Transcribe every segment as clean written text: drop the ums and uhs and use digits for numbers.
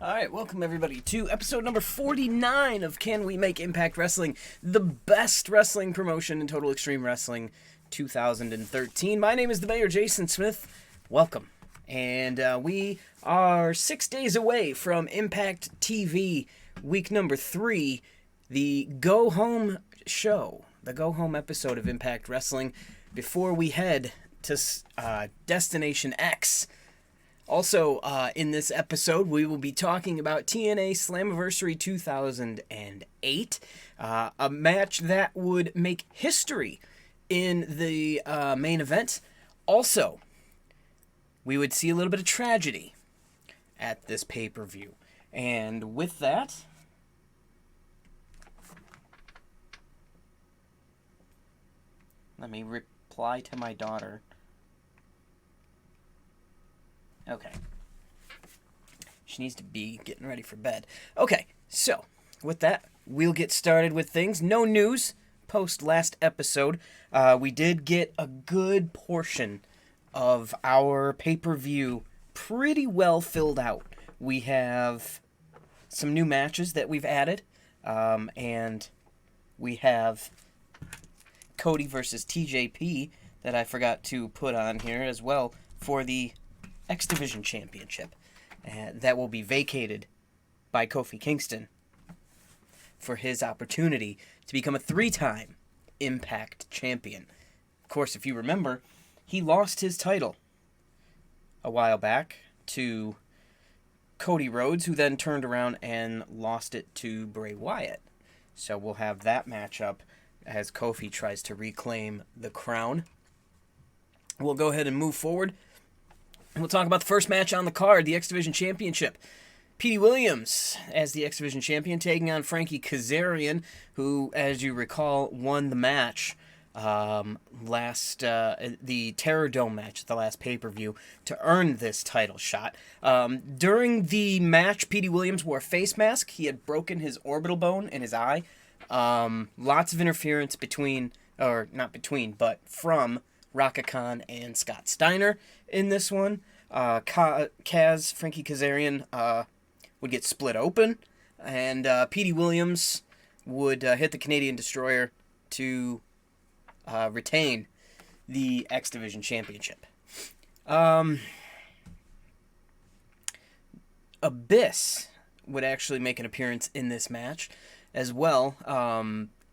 Alright, welcome everybody to episode number 49 of Can We Make Impact Wrestling, the best wrestling promotion in Total Extreme Wrestling 2013. My name is the Mayor, Jason Smith. Welcome. And we are 6 days away from Impact TV week number 3, the Go Home show, the Go Home episode of Impact Wrestling, before we head to Destination X. Also, in this episode, we will be talking about TNA Slammiversary 2008, a match that would make history in the main event. Also, we would see a little bit of tragedy at this pay-per-view. And with that, let me reply to my daughter. Okay. She needs to be getting ready for bed. Okay, so with that, we'll get started with things. No news post last episode. We did get a good portion of our pay-per-view pretty well filled out. We have some new matches that we've added, and we have Cody versus TJP that I forgot to put on here as well for the X Division Championship that will be vacated by Kofi Kingston for his opportunity to become a 3-time Impact Champion. Of course, if you remember, he lost his title a while back to Cody Rhodes, who then turned around and lost it to Bray Wyatt. So we'll have that matchup as Kofi tries to reclaim the crown. We'll go ahead and move forward. We'll talk about the first match on the card, the X Division Championship. Petey Williams as the X Division Champion taking on Frankie Kazarian, who, as you recall, won the match the Terror Dome match at the last pay-per-view to earn this title shot. During the match, Petey Williams wore a face mask. He had broken his orbital bone in his eye. Lots of interference from Raka Khan and Scott Steiner in this one. Frankie Kazarian would get split open, and Petey Williams would hit the Canadian Destroyer to retain the X Division Championship. Abyss would actually make an appearance in this match as well.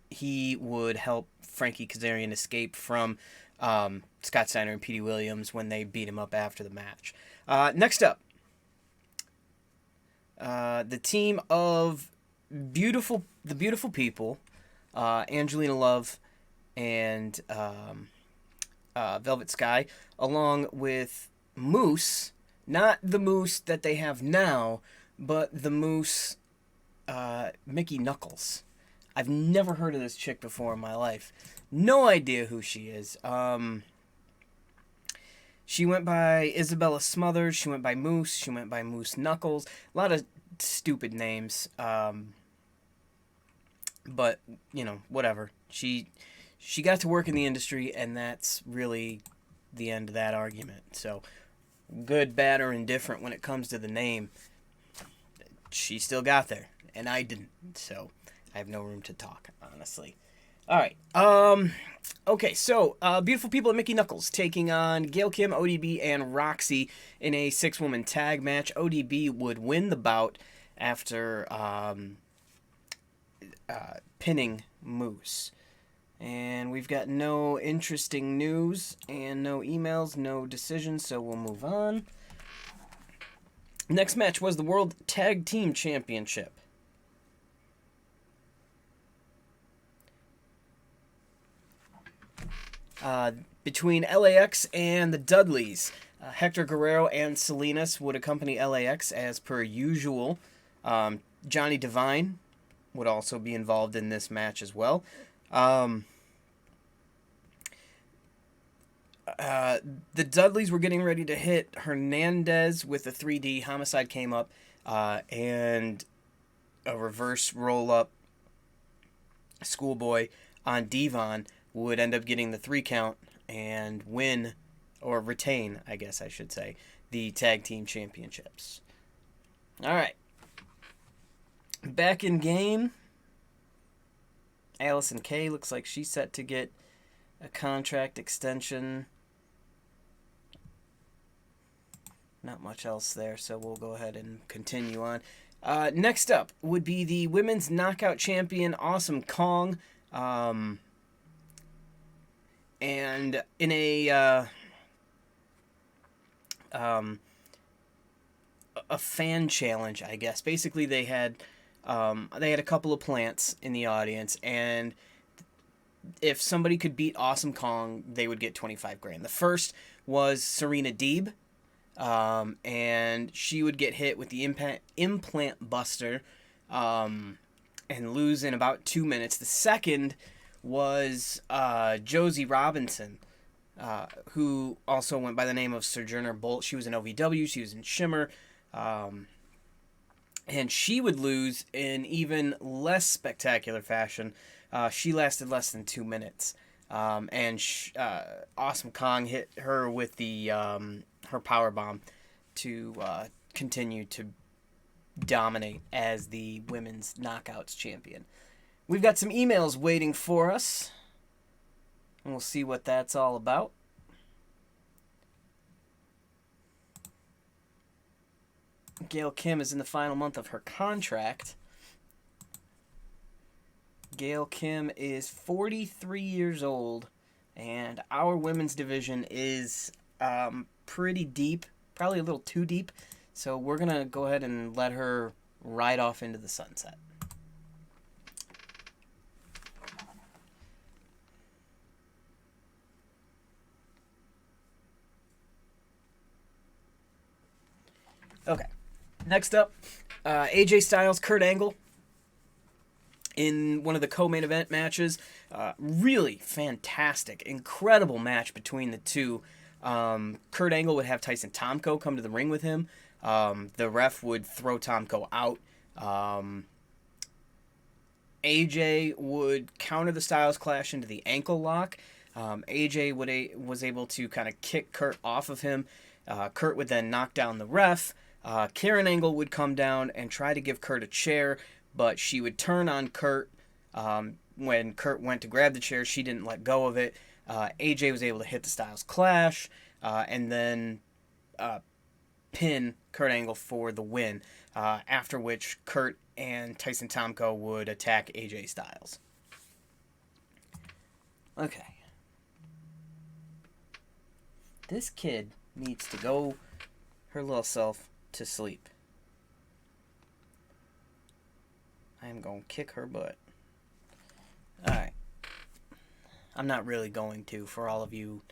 He would help Frankie Kazarian escape from Scott Steiner and Petey Williams when they beat him up after the match. Next up, the team of the beautiful people, Angelina Love and Velvet Sky, along with Moose, not the Moose that they have now, but the Moose, Mickey Knuckles. I've never heard of this chick before in my life. No idea who she is. She went by Isabella Smothers. She went by Moose. She went by Moose Knuckles. A lot of stupid names. But, whatever. She got to work in the industry, and that's really the end of that argument. So, good, bad, or indifferent when it comes to the name, she still got there, and I didn't. So, I have no room to talk, honestly. All right. Okay, so beautiful people at Mickey Knuckles taking on Gail Kim, ODB, and Roxy in a 6-woman tag match. ODB would win the bout after pinning Moose. And we've got no interesting news and no emails, no decisions, so we'll move on. Next match was the World Tag Team Championship. Between LAX and the Dudleys. Hector Guerrero and Salinas would accompany LAX as per usual. Johnny Devine would also be involved in this match as well. The Dudleys were getting ready to hit Hernandez with a 3D. Homicide came up, and a reverse roll-up schoolboy on Devon would end up getting the 3 count and win, or retain, I guess I should say, the tag team championships. All right. back in game, Allison Kay looks like she's set to get a contract extension. Not much else there, so we'll go ahead and continue on. Next up would be the women's knockout champion, Awesome Kong. And in a fan challenge, I guess. Basically, they had a couple of plants in the audience, and if somebody could beat Awesome Kong, they would get 25 grand. The first was Serena Deeb. And she would get hit with the implant buster and lose in about 2 minutes. The second was Josie Robinson, who also went by the name of Sojourner Bolt. She was in OVW, she was in Shimmer, and she would lose in even less spectacular fashion. She lasted less than 2 minutes. And Awesome Kong hit her with the her power bomb to continue to dominate as the women's knockouts champion. We've got some emails waiting for us, and we'll see what that's all about. Gail Kim is in the final month of her contract. Gail Kim is 43 years old, and our women's division is pretty deep, probably a little too deep, so we're going to go ahead and let her ride off into the sunset. Okay, next up, AJ Styles, Kurt Angle. In one of the co-main event matches. Really fantastic, incredible match between the two. Kurt Angle would have Tyson Tomko come to the ring with him. The ref would throw Tomko out. AJ would counter the Styles Clash into the ankle lock. AJ was able to kind of kick Kurt off of him. Kurt would then knock down the ref. Karen Angle would come down and try to give Kurt a chair, but she would turn on Kurt. When Kurt went to grab the chair, she didn't let go of it. AJ was able to hit the Styles Clash and then pin Kurt Angle for the win, after which Kurt and Tyson Tomko would attack AJ Styles. Okay. This kid needs to go her little self to sleep. I am going to kick her butt. Alright. I'm not really going to, for all of you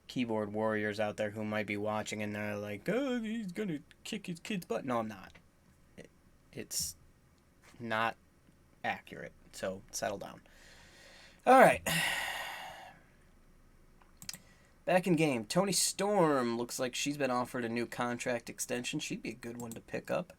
keyboard warriors out there who might be watching and they're like, oh, he's going to kick his kid's butt. No, I'm not. It's not accurate, so settle down. Alright. Back in game, Toni Storm looks like she's been offered a new contract extension. She'd be a good one to pick up.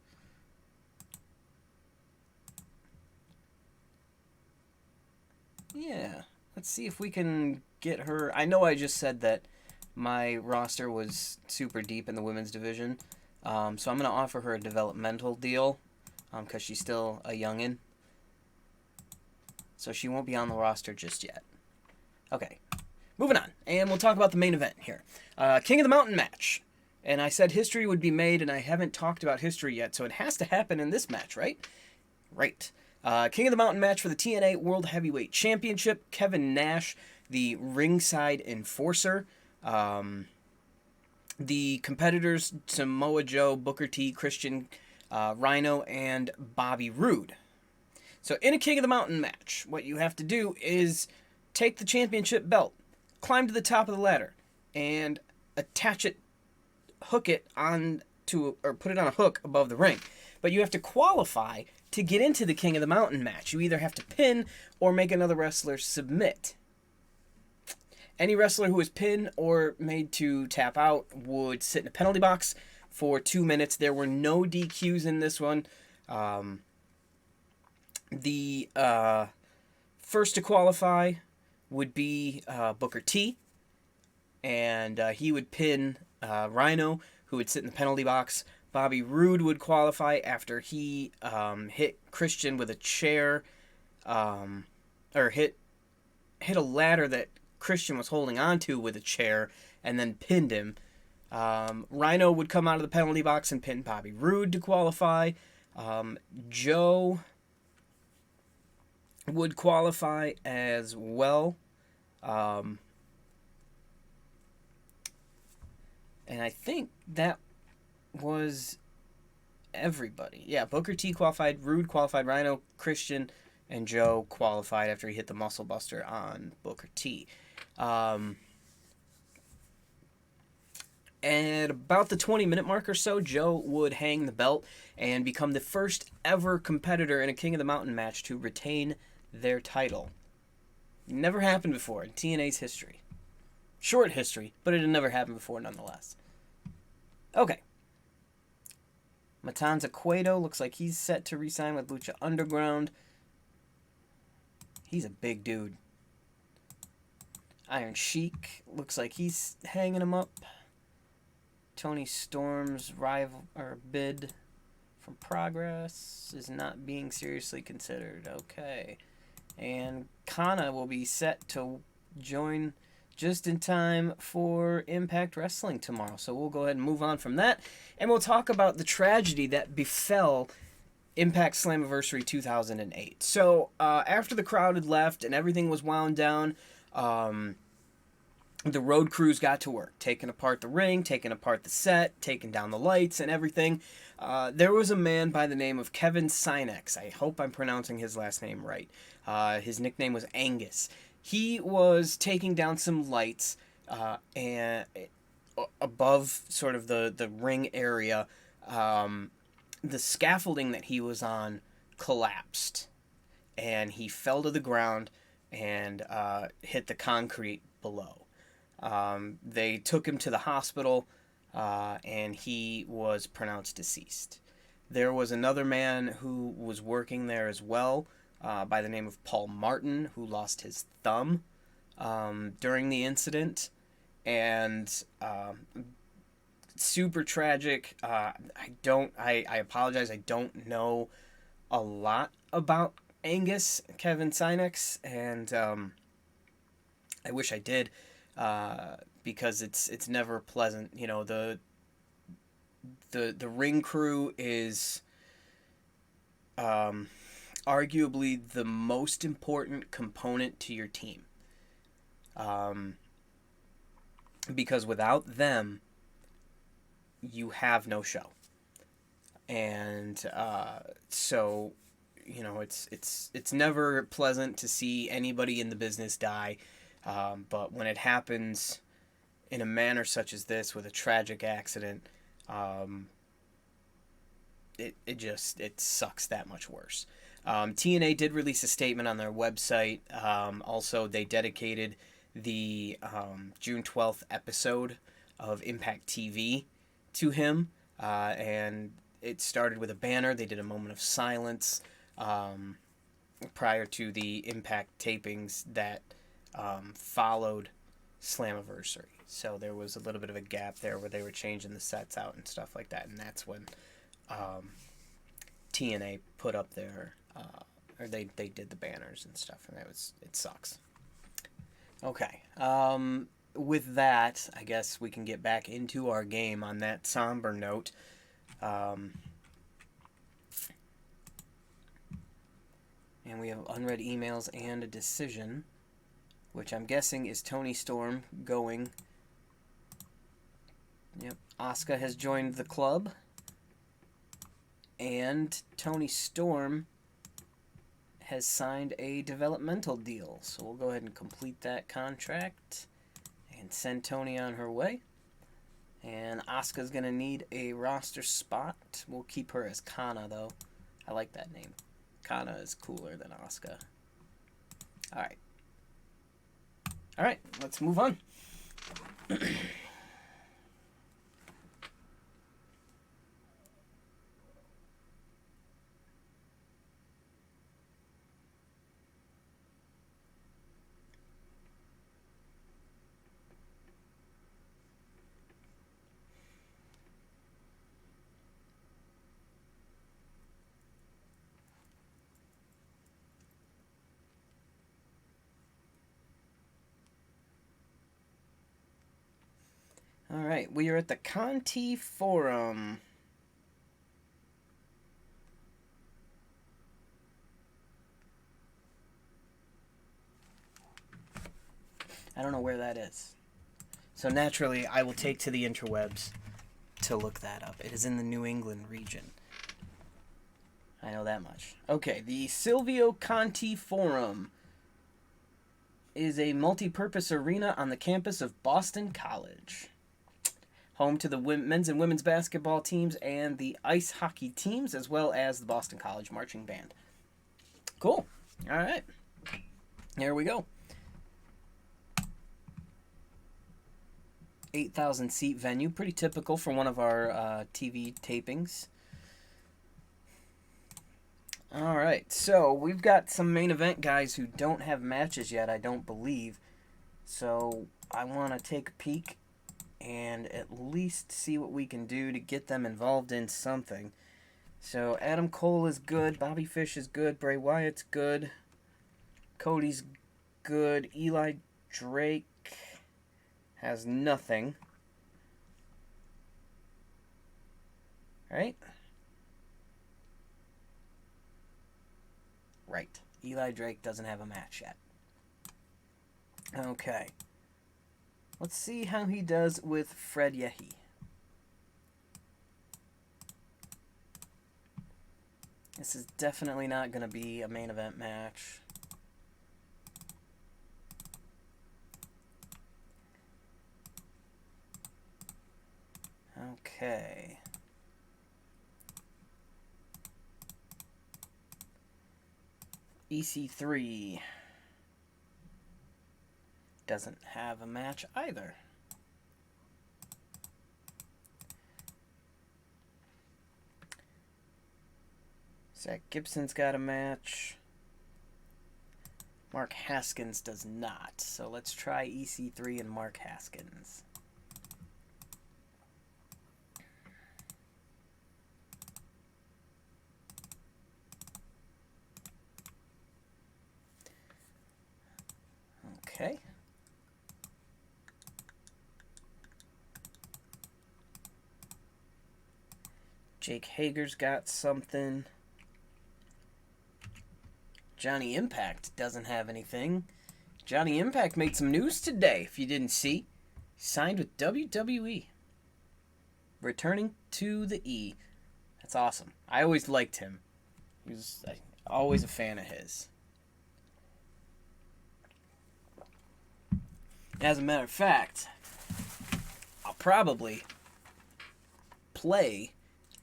Yeah, let's see if we can get her. I know I just said that my roster was super deep in the women's division, so I'm going to offer her a developmental deal because she's still a youngin'. So she won't be on the roster just yet. Okay, moving on, and we'll talk about the main event here. King of the Mountain match. And I said history would be made, and I haven't talked about history yet, so it has to happen in this match, right? Right. King of the Mountain match for the TNA World Heavyweight Championship. Kevin Nash, the ringside enforcer. The competitors, Samoa Joe, Booker T, Christian, Rhino, and Bobby Roode. So in a King of the Mountain match, what you have to do is take the championship belt, climb to the top of the ladder, and attach it, hook it on to, or put it on a hook above the ring. But you have to qualify to get into the King of the Mountain match. You either have to pin or make another wrestler submit. Any wrestler who is pinned or made to tap out would sit in a penalty box for 2 minutes. There were no DQs in this one. The first to qualify would be Booker T, and he would pin Rhino, who would sit in the penalty box. Bobby Roode would qualify after he hit Christian with a chair, or hit a ladder that Christian was holding onto with a chair, and then pinned him. Rhino would come out of the penalty box and pin Bobby Roode to qualify. Joe would qualify as well. And I think that was everybody. Yeah, Booker T qualified, Rude qualified, Rhino, Christian, and Joe qualified after he hit the Muscle Buster on Booker T. At about the 20-minute mark or so, Joe would hang the belt and become the first ever competitor in a King of the Mountain match to retain their title. Never happened before in TNA's history. Short history, but it had never happened before nonetheless. Okay. Matanza Cueto looks like he's set to re-sign with Lucha Underground. He's a big dude. Iron Sheik looks like he's hanging him up. Tony Storm's rival or bid from Progress is not being seriously considered. Okay. And Kana will be set to join just in time for Impact Wrestling tomorrow. So we'll go ahead and move on from that. And we'll talk about the tragedy that befell Impact Slammiversary 2008. So after the crowd had left and everything was wound down, the road crews got to work, taking apart the ring, taking apart the set, taking down the lights and everything. There was a man by the name of Kevin Sinex. I hope I'm pronouncing his last name right. His nickname was Angus. He was taking down some lights and above sort of the ring area. The scaffolding that he was on collapsed, and he fell to the ground and hit the concrete below. They took him to the hospital, and he was pronounced deceased. There was another man who was working there as well, by the name of Paul Martin, who lost his thumb during the incident, and super tragic. I apologize. I don't know a lot about Angus, Kevin Sinex, and I wish I did. Because it's never pleasant. You know, the ring crew is arguably the most important component to your team. Because without them, you have no show. And so, you know, it's never pleasant to see anybody in the business die. But when it happens in a manner such as this, with a tragic accident, it sucks that much worse. TNA did release a statement on their website. Also, they dedicated the June 12th episode of Impact TV to him, and it started with a banner. They did a moment of silence prior to the Impact tapings that followed Slammiversary. So there was a little bit of a gap there where they were changing the sets out and stuff like that, and that's when TNA put up their or they did the banners and stuff, and it sucks. Okay. With that, I guess we can get back into our game on that somber note. And we have unread emails and a decision, which I'm guessing is Tony Storm going. Yep, Asuka has joined the club, and Tony Storm has signed a developmental deal. So we'll go ahead and complete that contract and send Tony on her way. And Asuka's going to need a roster spot. We'll keep her as Kana, though. I like that name. Kana is cooler than Asuka. Alright. Alright, let's move on. Alright, we are at the Conti Forum. I don't know where that is. So naturally, I will take to the interwebs to look that up. It is in the New England region. I know that much. Okay, the Silvio Conti Forum is a multi-purpose arena on the campus of Boston College. Home to the men's and women's basketball teams and the ice hockey teams, as well as the Boston College Marching Band. Cool. All right. Here we go. 8,000 seat venue, pretty typical for one of our TV tapings. All right, so we've got some main event guys who don't have matches yet, I don't believe. So I want to take a peek and at least see what we can do to get them involved in something. So Adam Cole is good, Bobby Fish is good, Bray Wyatt's good, Cody's good, Eli Drake has nothing. Right? Right. Eli Drake doesn't have a match yet. Okay. Let's see how he does with Fred Yehi. This is definitely not going to be a main event match. Okay. EC3 doesn't have a match either. Zach Gibson's got a match. Mark Haskins does not. So let's try EC3 and Mark Haskins. Okay. Jake Hager's got something. Johnny Impact doesn't have anything. Johnny Impact made some news today, if you didn't see. Signed with WWE. Returning to the E. That's awesome. I always liked him. He was always a fan of his. As a matter of fact, I'll probably play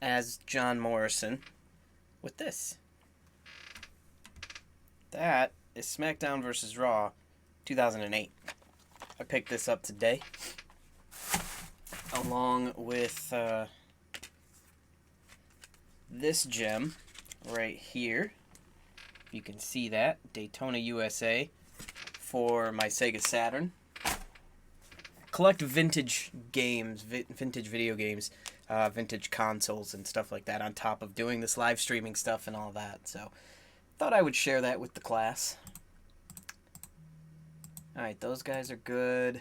as John Morrison with this. That is SmackDown vs. Raw 2008. I picked this up today along with this gem right here. You can see that. Daytona, USA for my Sega Saturn. Collect vintage games, vintage video games, vintage consoles and stuff like that on top of doing this live streaming stuff and all that. So thought I would share that with the class. Alright, those guys are good.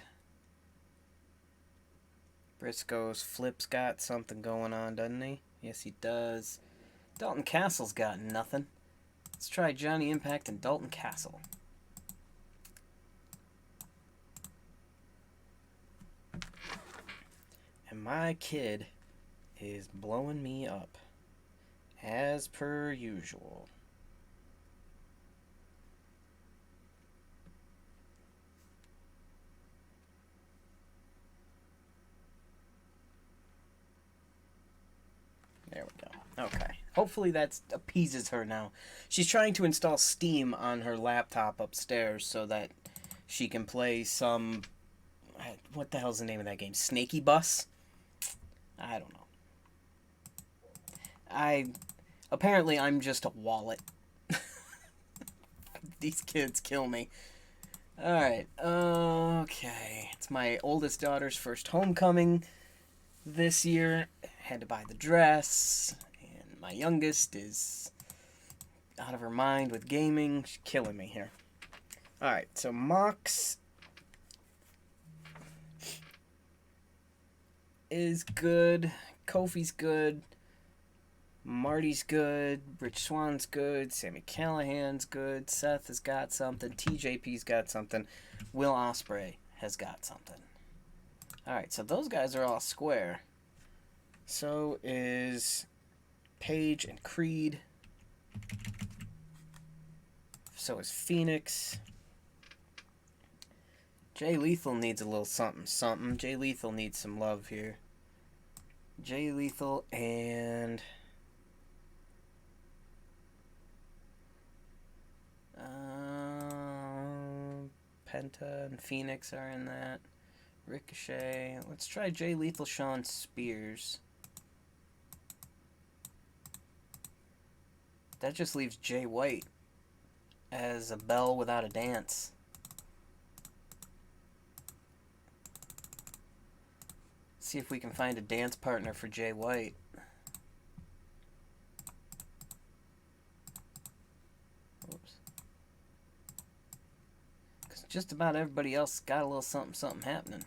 Briscoe's Flip's got something going on, doesn't he? Yes, he does. Dalton Castle's got nothing. Let's try Johnny Impact and Dalton Castle. And my kid is blowing me up, as per usual. There we go. Okay. Hopefully that appeases her now. She's trying to install Steam on her laptop upstairs so that she can play some... What the hell's the name of that game? Snaky Bus? I don't know. Apparently I'm just a wallet. These kids kill me. Alright. Okay. It's my oldest daughter's first homecoming this year. Had to buy the dress. And my youngest is out of her mind with gaming. She's killing me here. Alright, so Mox is good. Kofi's good. Marty's good. Rich Swann's good. Sami Callihan's good. Seth has got something. TJP's got something. Will Ospreay has got something. Alright, so those guys are all square. So is Page and Creed. So is Phoenix. Jay Lethal needs a little something. Jay Lethal needs some love here. Jay Lethal and Penta and Phoenix are in that. Ricochet. Let's try Jay Lethal, Shawn Spears. That just leaves Jay White as a bell without a dance. See if we can find a dance partner for Jay White. Oops. Because just about everybody else got a little something happening.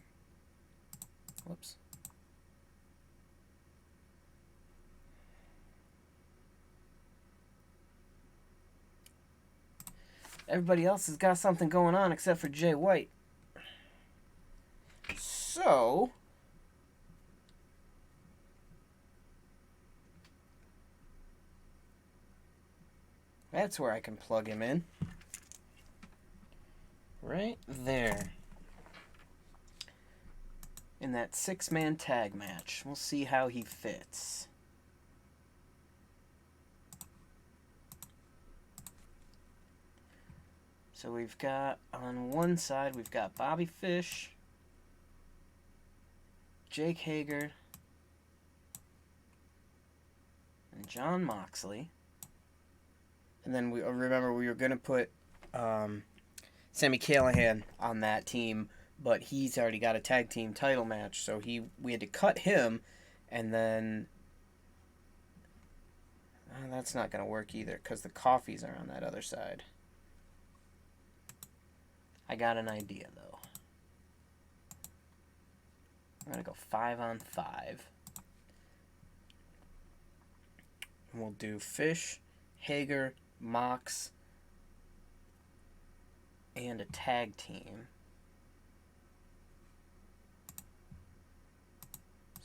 Whoops. Everybody else has got something going on except for Jay White. So that's where I can plug him in. Right there. In that 6-man tag match. We'll see how he fits. So we've got, on one side, we've got Bobby Fish, Jake Hager, and Jon Moxley. And then remember we were going to put Sami Callihan on that team, but he's already got a tag team title match, so we had to cut him, and then that's not going to work either because the Coffees are on that other side. I got an idea, though. I'm going to go 5-on-5. And we'll do Fish, Hager, Mox, and a tag team.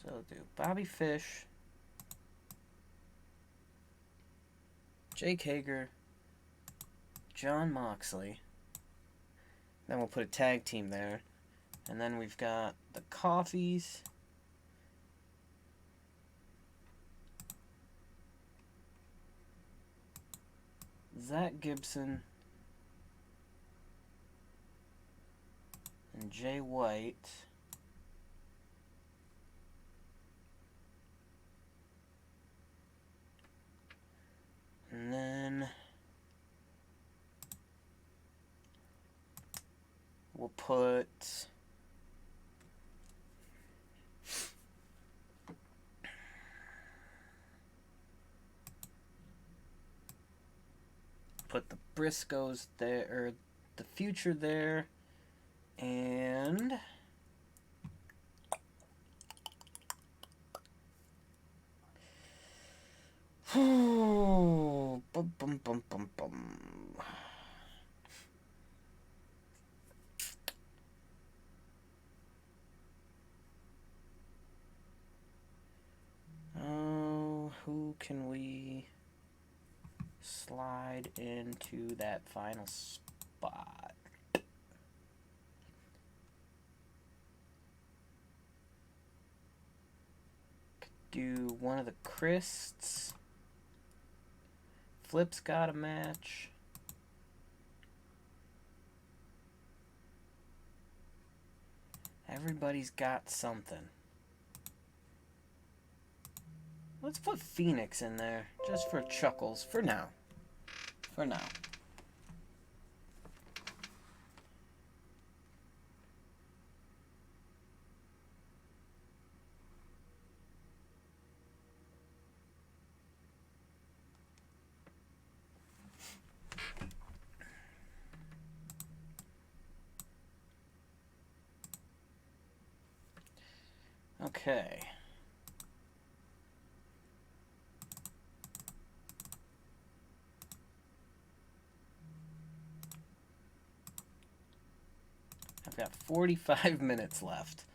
So we'll do Bobby Fish, Jake Hager, Jon Moxley. Then we'll put a tag team there. And then we've got the Coffees. Zach Gibson. And Jay White. And then we'll put the Briscoes there, or the Future there, and bum, bum, bum, bum, bum. Oh, who can we slide into that final spot? Could do one of the Christs. Flip's got a match. Everybody's got something. Let's put Phoenix in there, just for chuckles, for now. For now. Okay. Okay. I've got 45 minutes left.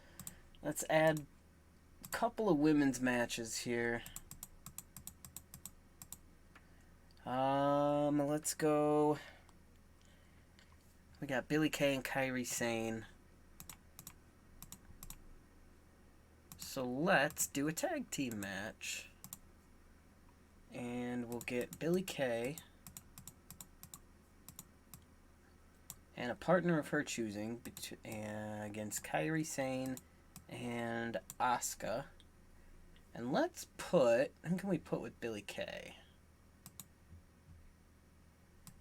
Let's add a couple of women's matches here. Let's go. We got Billie Kay and Kairi Sane. So let's do a tag team match. And we'll get Billie Kay and a partner of her choosing against Kairi Sane and Asuka. And let's put, who can we put with Billie Kay?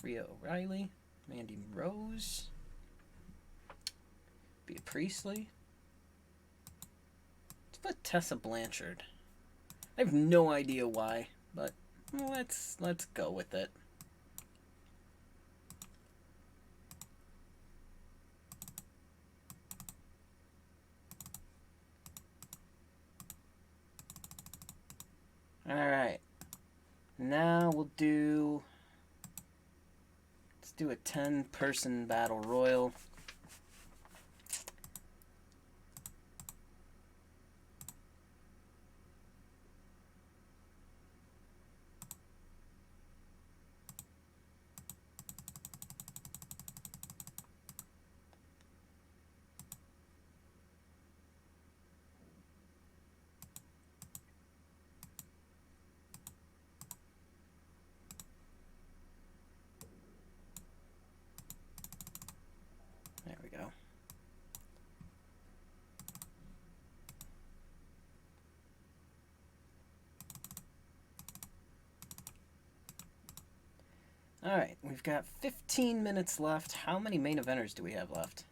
Rhea O'Reilly, Mandy Rose, Bea Priestley. Let's put Tessa Blanchard. I have no idea why, but let's go with it. All right. Now we'll do. Let's do a 10-person battle royal. There we go. All right, we've got 15 minutes left. How many main eventers do we have left?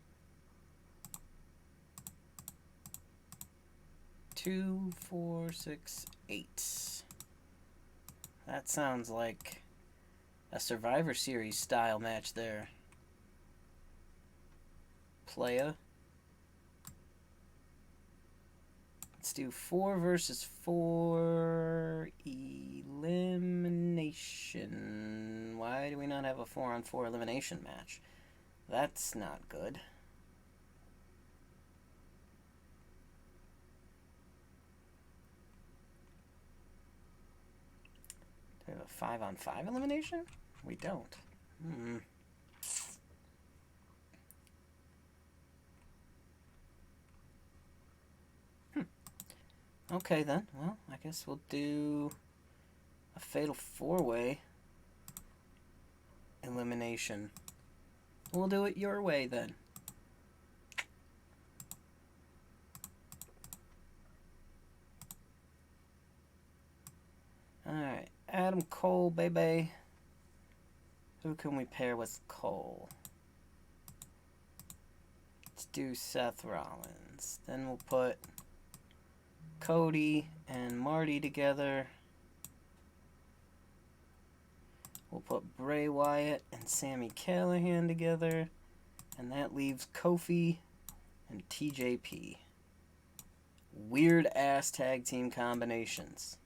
2, 4, 6, 8. That sounds like a Survivor Series style match there. Playa. Let's do 4 versus 4 elimination. Why do we not have a 4-on-4 elimination match? That's not good. Do we have a 5-on-5 elimination? We don't. Okay then, well, I guess we'll do a fatal 4-way elimination. We'll do it your way then. Alright, Adam Cole, baby. Who can we pair with Cole? Let's do Seth Rollins. Then we'll put Cody and Marty together. We'll put Bray Wyatt and Sami Callihan together. And that leaves Kofi and TJP. Weird ass tag team combinations.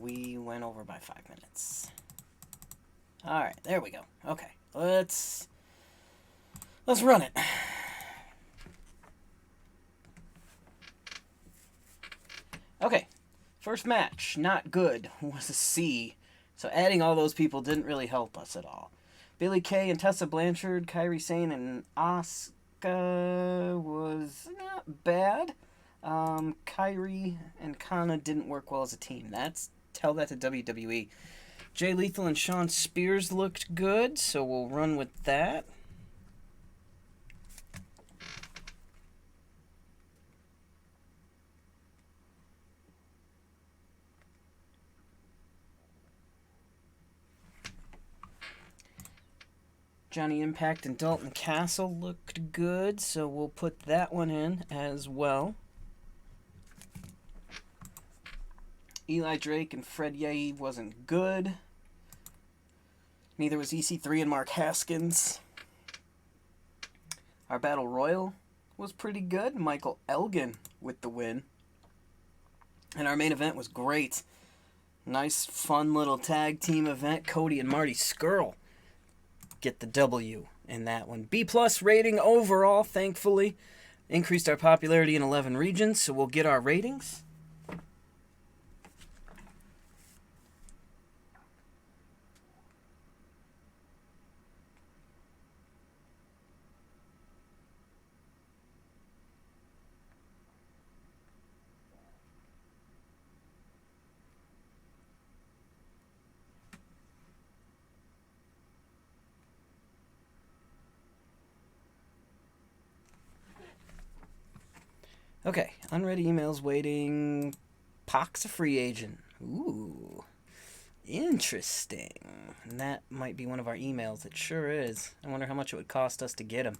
We went over by 5 minutes. Alright, there we go. Okay, let's run it. Okay, first match, not good, was a C. So adding all those people didn't really help us at all. Billie Kay and Tessa Blanchard, Kairi Sane and Asuka was not bad. Kairi and Kana didn't work well as a team. Tell that to WWE. Jay Lethal and Shawn Spears looked good, so we'll run with that. Johnny Impact and Dalton Castle looked good, so we'll put that one in as well. Eli Drake and Fred Yehi wasn't good. Neither was EC3 and Mark Haskins. Our Battle Royal was pretty good. Michael Elgin with the win. And our main event was great. Nice, fun little tag team event. Cody and Marty Scurll get the W in that one. B+ rating overall, thankfully. Increased our popularity in 11 regions, so we'll get our ratings. Okay, unread emails waiting. Pac's a free agent. Ooh, interesting. And that might be one of our emails. It sure is. I wonder how much it would cost us to get him.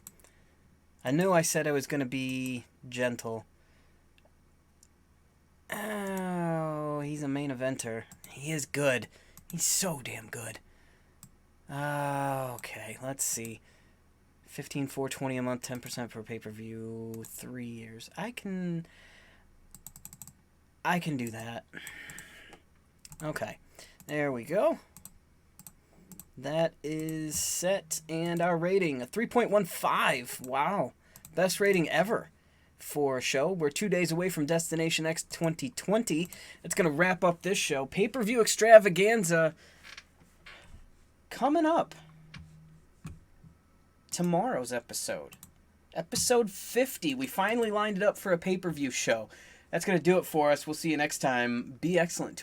I knew I said I was going to be gentle. Oh, he's a main eventer. He is good. He's so damn good. Okay, let's see. 15,420 a month, 10% per pay-per-view, 3 years. I can do that. Okay, there we go. That is set, and our rating, a 3.15. Wow, best rating ever for a show. We're 2 days away from Destination X 2020. That's going to wrap up this show. Pay-per-view extravaganza coming up. Tomorrow's episode. Episode 50. We finally lined it up for a pay-per-view show. That's going to do it for us. We'll see you next time. Be excellent to